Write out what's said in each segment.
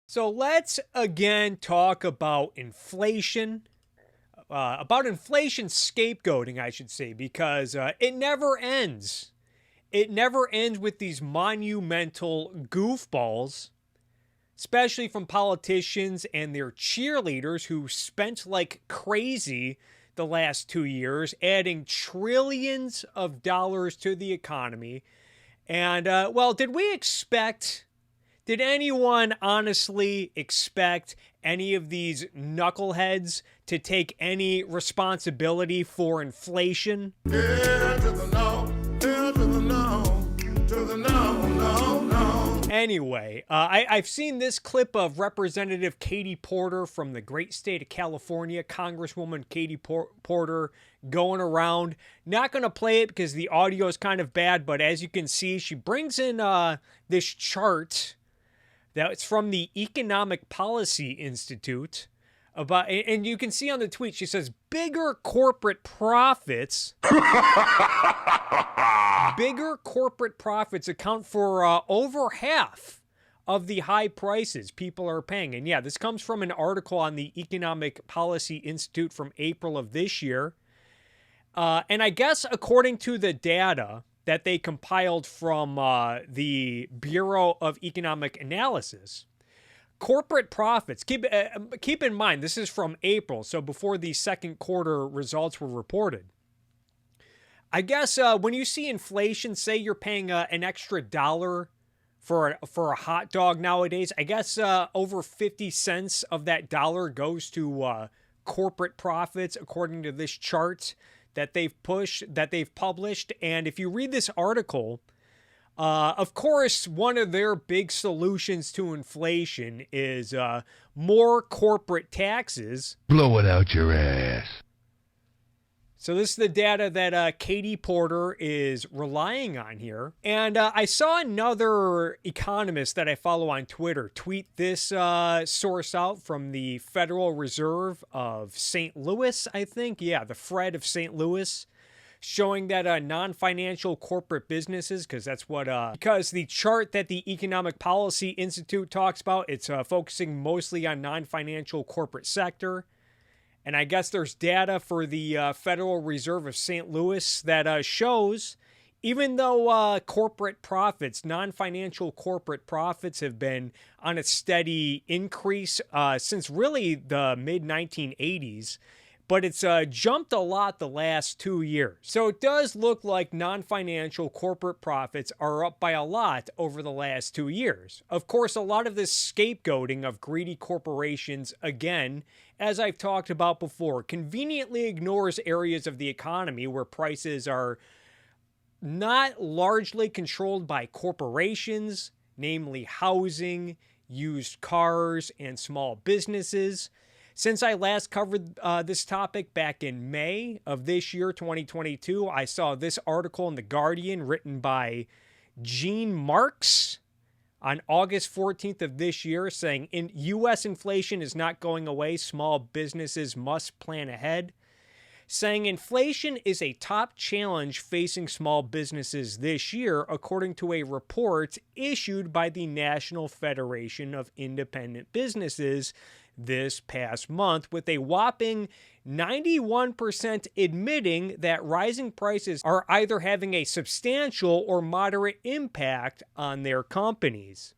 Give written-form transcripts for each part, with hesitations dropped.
So let's again talk about inflation, about inflation scapegoating, I should say, because it never ends. It never ends with these monumental goofballs, especially from politicians and their cheerleaders who spent like crazy the last 2 years, adding trillions of dollars to the economy. And, well, did anyone honestly expect any of these knuckleheads to take any responsibility for inflation? Yeah, to the no, yeah, to the no, to the no, no, no. Anyway, I've seen this clip of Representative Katie Porter from the great state of California, Congresswoman Katie Porter, going around. Not going to play it because the audio is kind of bad, but as you can see, she brings in this chart that's from the Economic Policy Institute about, and you can see on the tweet, she says, bigger corporate profits account for over half of the high prices people are paying. And yeah, this comes from an article on the Economic Policy Institute from April of this year. And I guess according to the data that they compiled from the Bureau of Economic Analysis, corporate profits, keep in mind, this is from April, so before the second quarter results were reported. I guess when you see inflation, say you're paying an extra dollar for a hot dog nowadays, I guess over 50 cents of that dollar goes to corporate profits, according to this chart that they've published. And if you read this article, of course, one of their big solutions to inflation is more corporate taxes. Blow it out your ass. So this is the data that Katie Porter is relying on here. And I saw another economist that I follow on Twitter tweet this source out from the Federal Reserve of St. Louis, I think. Yeah, the Fred of St. Louis, showing that non-financial corporate businesses, because the chart that the Economic Policy Institute talks about, it's focusing mostly on non-financial corporate sector. And I guess there's data for the Federal Reserve of St. Louis that shows, even though corporate profits, non-financial corporate profits, have been on a steady increase since really the mid-1980s, but it's jumped a lot the last 2 years. So it does look like non-financial corporate profits are up by a lot over the last 2 years. Of course, a lot of this scapegoating of greedy corporations, again, as I've talked about before, conveniently ignores areas of the economy where prices are not largely controlled by corporations, namely housing, used cars, and small businesses. Since I last covered this topic back in May of this year, 2022, I saw this article in The Guardian written by Gene Marks on August 14th of this year, saying U.S. inflation is not going away. Small businesses must plan ahead. Saying inflation is a top challenge facing small businesses this year, according to a report issued by the National Federation of Independent Businesses this past month, with a whopping 91% admitting that rising prices are either having a substantial or moderate impact on their companies.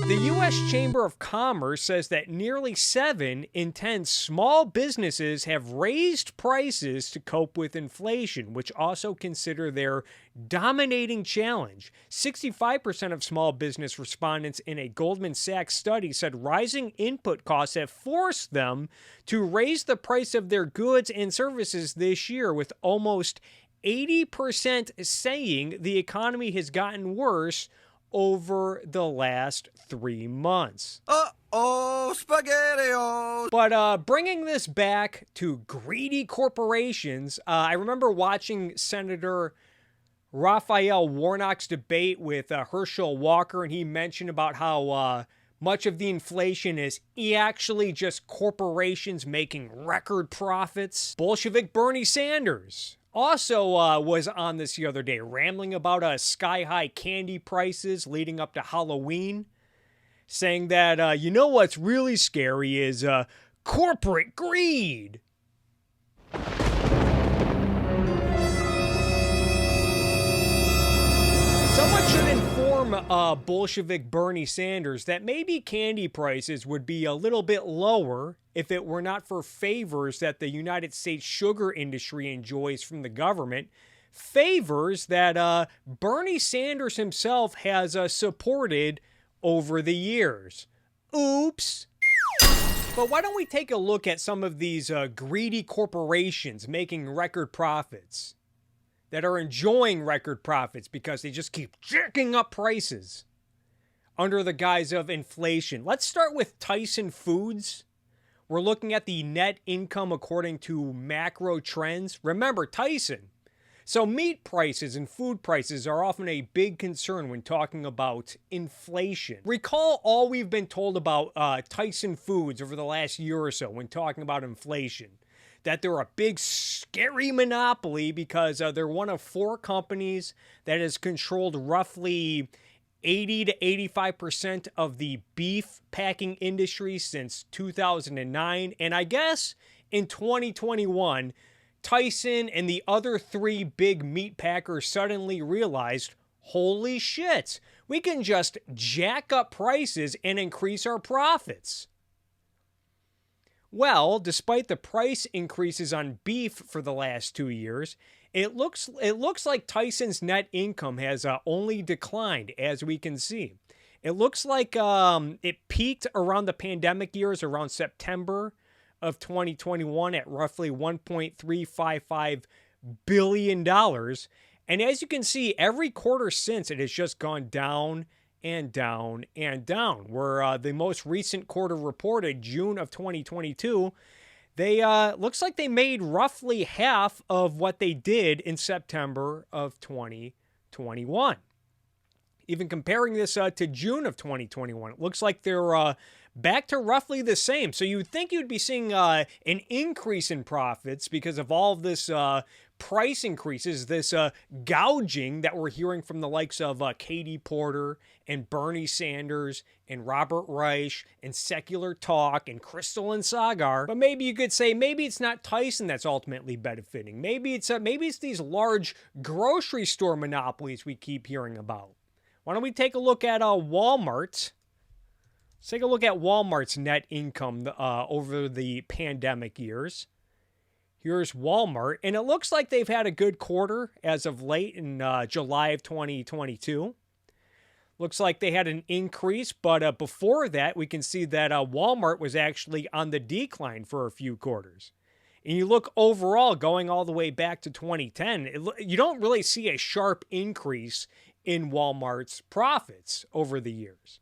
The U.S. Chamber of Commerce says that nearly 7 in 10 small businesses have raised prices to cope with inflation, which also consider their dominating challenge. 65% of small business respondents in a Goldman Sachs study said rising input costs have forced them to raise the price of their goods and services this year, with almost 80% saying the economy has gotten worse over the last 3 months. Uh-oh, SpaghettiOs! But bringing this back to greedy corporations, I remember watching Senator Raphael Warnock's debate with Herschel Walker, and he mentioned about how much of the inflation is actually just corporations making record profits. Bolshevik Bernie Sanders also was on this the other day, rambling about sky-high candy prices leading up to Halloween, saying that, you know what's really scary is corporate greed. Someone should inform Bolshevik Bernie Sanders that maybe candy prices would be a little bit lower if it were not for favors that the United States sugar industry enjoys from the government. Favors that Bernie Sanders himself has supported over the years. Oops. But why don't we take a look at some of these greedy corporations making record profits, that are enjoying record profits because they just keep jacking up prices under the guise of inflation. Let's start with Tyson Foods. We're looking at the net income according to macro trends. Remember, Tyson. So meat prices and food prices are often a big concern when talking about inflation. Recall all we've been told about Tyson Foods over the last year or so when talking about inflation. That they're a big, scary monopoly because they're one of 4 companies that has controlled roughly 80 to 85% of the beef packing industry since 2009. And I guess in 2021, Tyson and the other 3 big meat packers suddenly realized, holy shit, we can just jack up prices and increase our profits. Well, despite the price increases on beef for the last 2 years, it looks like Tyson's net income has only declined, as we can see. It looks like it peaked around the pandemic years, around September of 2021 at roughly $1.355 billion. And as you can see, every quarter since, it has just gone down and down and down. Where the most recent quarter reported, June of 2022, they looks like they made roughly half of what they did in September of 2021. Even comparing this to June of 2021, it looks like they're back to roughly the same. So you'd think you'd be seeing an increase in profits because of all of this price increases, this gouging that we're hearing from the likes of Katie Porter and Bernie Sanders and Robert Reich and Secular Talk and Crystal and Sagar. But maybe you could say maybe it's not Tyson that's ultimately benefiting. Maybe it's these large grocery store monopolies we keep hearing about. Why don't we take a look at Walmart? Let's take a look at Walmart's net income over the pandemic years. Here's Walmart, and it looks like they've had a good quarter as of late in July of 2022. Looks like they had an increase, but before that, we can see that Walmart was actually on the decline for a few quarters. And you look overall, going all the way back to 2010, you don't really see a sharp increase in Walmart's profits over the years.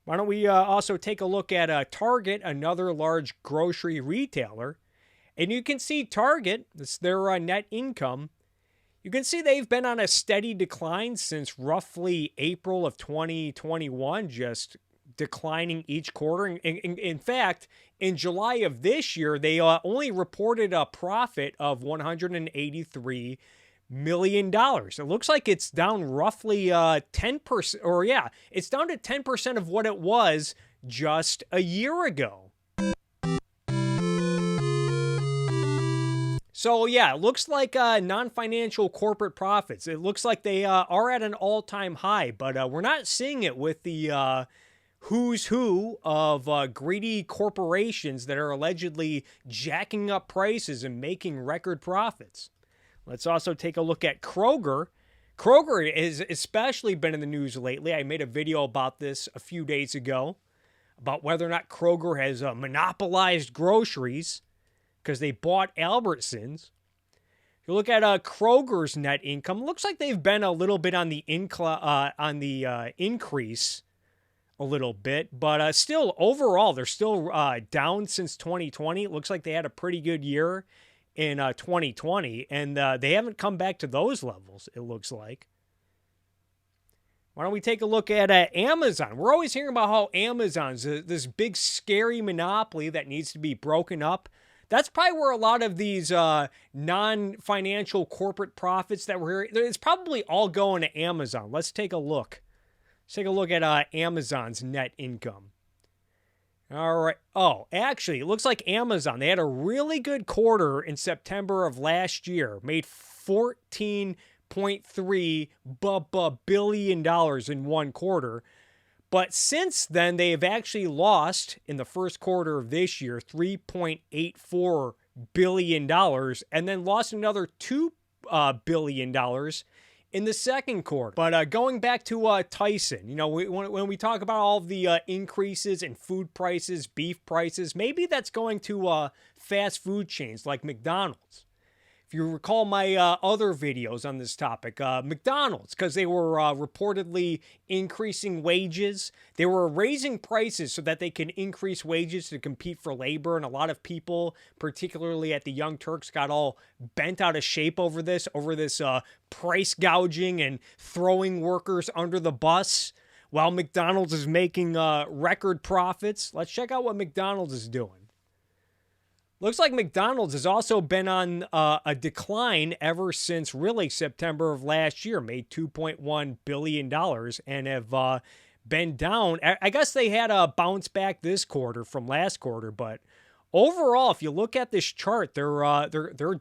Why don't we also take a look at Target, another large grocery retailer. And you can see Target, it's their net income. You can see they've been on a steady decline since roughly April of 2021, just declining each quarter. In fact, in July of this year, they only reported a profit of $183 million. It looks like it's down roughly 10%, or yeah, it's down to 10% of what it was just a year ago. So yeah, it looks like non-financial corporate profits. It looks like they are at an all-time high, but we're not seeing it with the who's who of greedy corporations that are allegedly jacking up prices and making record profits. Let's also take a look at Kroger. Kroger has especially been in the news lately. I made a video about this a few days ago, about whether or not Kroger has monopolized groceries because they bought Albertsons. If you look at Kroger's net income, looks like they've been a little bit on the increase a little bit, but still overall they're still down since 2020. It looks like they had a pretty good year in 2020, and they haven't come back to those levels, it looks like. Why don't we take a look at Amazon? We're always hearing about how Amazon's this big, scary monopoly that needs to be broken up. That's probably where a lot of these non-financial corporate profits that we're hearing, it's probably all going to Amazon. Let's take a look. Let's take a look at Amazon's net income. All right. Oh, actually, it looks like Amazon, they had a really good quarter in September of last year, made $14.3 billion in one quarter. But since then, they have actually lost in the first quarter of this year $3.84 billion and then lost another $2 billion in the second quarter. But going back to Tyson, when we talk about all of the increases in food prices, beef prices, maybe that's going to fast food chains like McDonald's. If you recall my other videos on this topic, McDonald's, because they were reportedly increasing wages. They were raising prices so that they can increase wages to compete for labor. And a lot of people, particularly at the Young Turks, got all bent out of shape over this price gouging and throwing workers under the bus while McDonald's is making record profits. Let's check out what McDonald's is doing. Looks like McDonald's has also been on a decline ever since really September of last year, made $2.1 billion and have been down. I guess they had a bounce back this quarter from last quarter, but overall, if you look at this chart, they're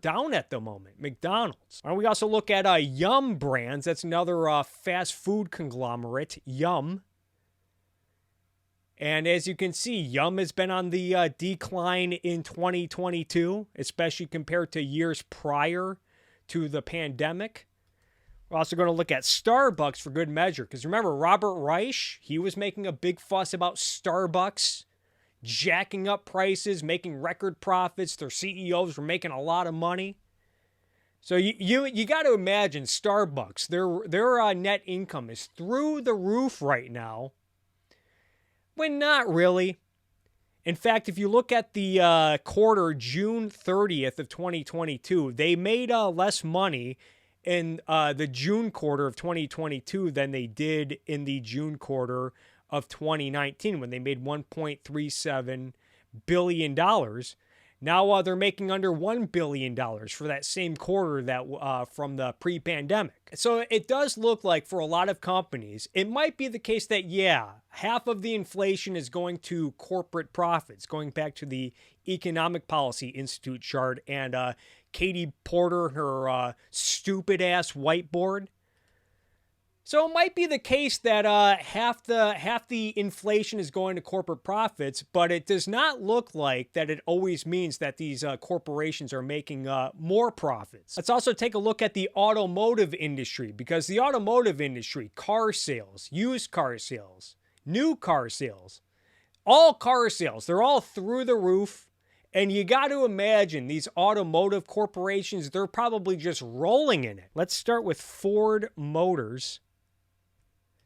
down at the moment, McDonald's. We also look at Yum Brands. That's another fast food conglomerate, Yum. And as you can see, Yum has been on the decline in 2022, especially compared to years prior to the pandemic. We're also going to look at Starbucks for good measure, because remember, Robert Reich, he was making a big fuss about Starbucks jacking up prices, making record profits. Their CEOs were making a lot of money. So you got to imagine Starbucks, their net income is through the roof right now. When not really. In fact, if you look at the quarter, June 30th of 2022, they made less money in the June quarter of 2022 than they did in the June quarter of 2019 when they made $1.37 billion. Now they're making under $1 billion for that same quarter that from the pre-pandemic. So it does look like for a lot of companies, it might be the case that, yeah, half of the inflation is going to corporate profits, going back to the Economic Policy Institute chart and Katie Porter, her stupid-ass whiteboard. So it might be the case that half the inflation is going to corporate profits, but it does not look like that it always means that these corporations are making more profits. Let's also take a look at the automotive industry, because the automotive industry, car sales, used car sales, new car sales, all car sales, they're all through the roof. And you got to imagine these automotive corporations, they're probably just rolling in it. Let's start with Ford Motors.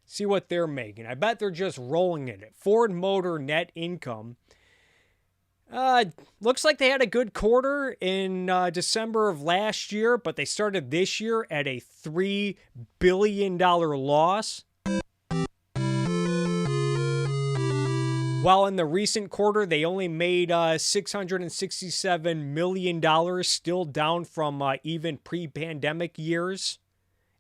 See what they're making. I bet they're just rolling in it. Ford Motor net income. Looks like they had a good quarter in December of last year, but they started this year at a $3 billion loss. While in the recent quarter, they only made $667 million, still down from even pre-pandemic years.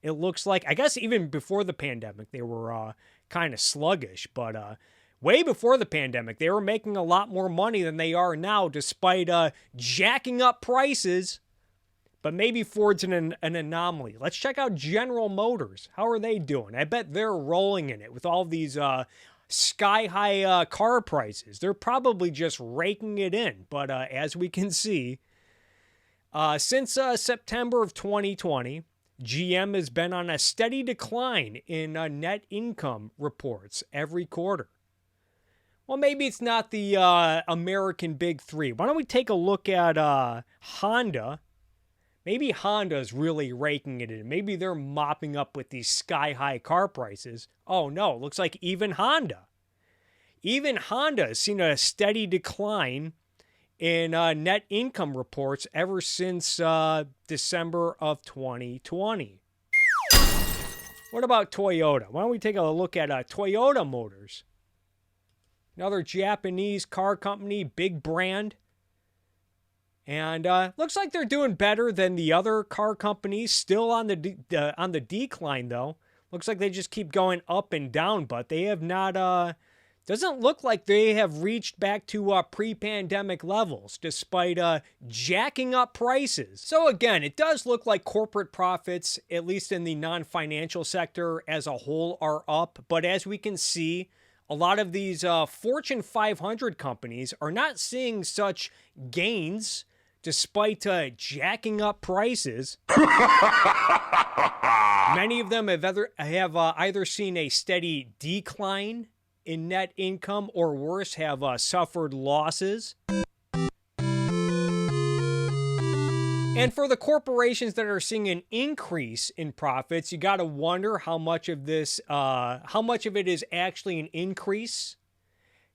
It looks like, I guess even before the pandemic, they were kind of sluggish. But way before the pandemic, they were making a lot more money than they are now, despite jacking up prices. But maybe Ford's an anomaly. Let's check out General Motors. How are they doing? I bet they're rolling in it with all these sky-high car prices. They're probably just raking it in. But as we can see, since September of 2020, GM has been on a steady decline in net income reports every quarter. Well, maybe it's not the American Big Three. Why don't we take a look at Honda? Maybe Honda's really raking it in. Maybe they're mopping up with these sky-high car prices. Oh, no. Looks like even Honda has seen a steady decline in net income reports ever since December of 2020. What about Toyota? Why don't we take a look at Toyota Motors? Another Japanese car company, big brand. And looks like they're doing better than the other car companies. Still on the decline, though. Looks like they just keep going up and down, but they have not. Doesn't look like they have reached back to pre-pandemic levels, despite jacking up prices. So again, it does look like corporate profits, at least in the non-financial sector as a whole, are up. But as we can see, a lot of these Fortune 500 companies are not seeing such gains despite jacking up prices. Many of them have either seen a steady decline in net income, or worse, have suffered losses. And for the corporations that are seeing an increase in profits, you got to wonder how much of it is actually an increase,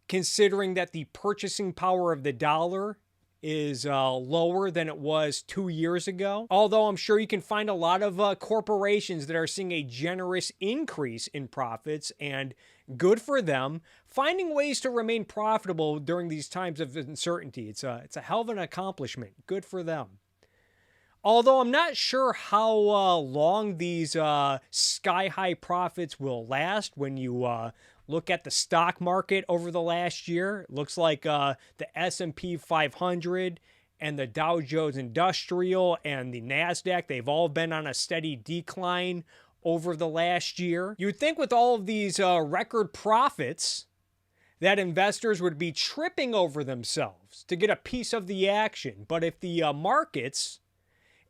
considering that the purchasing power of the dollar is lower than it was 2 years ago. Although I'm sure you can find a lot of corporations that are seeing a generous increase in profits, and good for them, finding ways to remain profitable during these times of uncertainty. It's a hell of an accomplishment. Good for them. Although I'm not sure how long these sky-high profits will last when you look at the stock market over the last year. It looks like the S&P 500 and the Dow Jones Industrial and the NASDAQ, they've all been on a steady decline over the last year. You'd think with all of these record profits that investors would be tripping over themselves to get a piece of the action. But if the markets,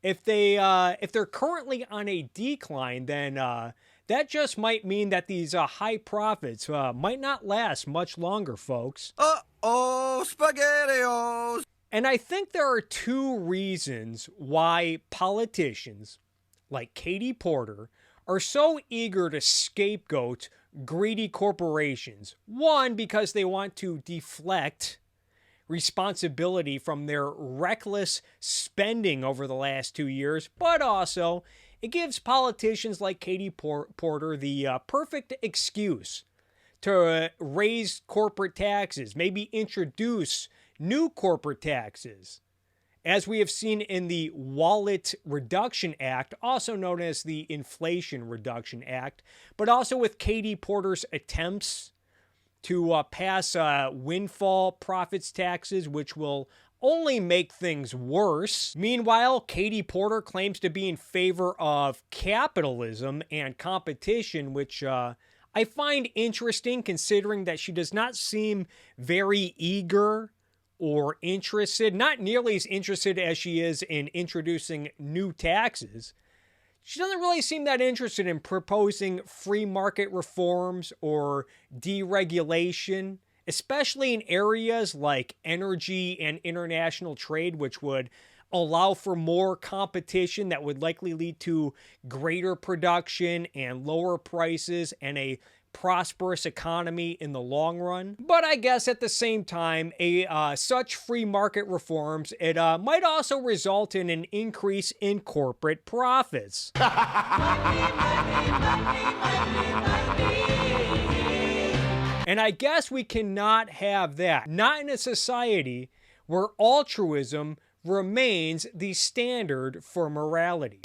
if they're currently on a decline, then that just might mean that these high profits might not last much longer, folks. Uh-oh, SpaghettiOs! And I think there are two reasons why politicians like Katie Porter are so eager to scapegoat greedy corporations. One, because they want to deflect responsibility from their reckless spending over the last 2 years, but also it gives politicians like Katie Porter the perfect excuse to raise corporate taxes, maybe introduce new corporate taxes, as we have seen in the Wallet Reduction Act, also known as the Inflation Reduction Act, but also with Katie Porter's attempts to pass windfall profits taxes, which will only make things worse. Meanwhile, Katie Porter claims to be in favor of capitalism and competition, which I find interesting, considering that she does not seem very eager or interested, not nearly as interested as she is in introducing new taxes. She doesn't really seem that interested in proposing free market reforms or deregulation, especially in areas like energy and international trade, which would allow for more competition that would likely lead to greater production and lower prices and a prosperous economy in the long run. But I guess at the same time, such free market reforms, it might also result in an increase in corporate profits. And I guess we cannot have that. Not in a society where altruism remains the standard for morality.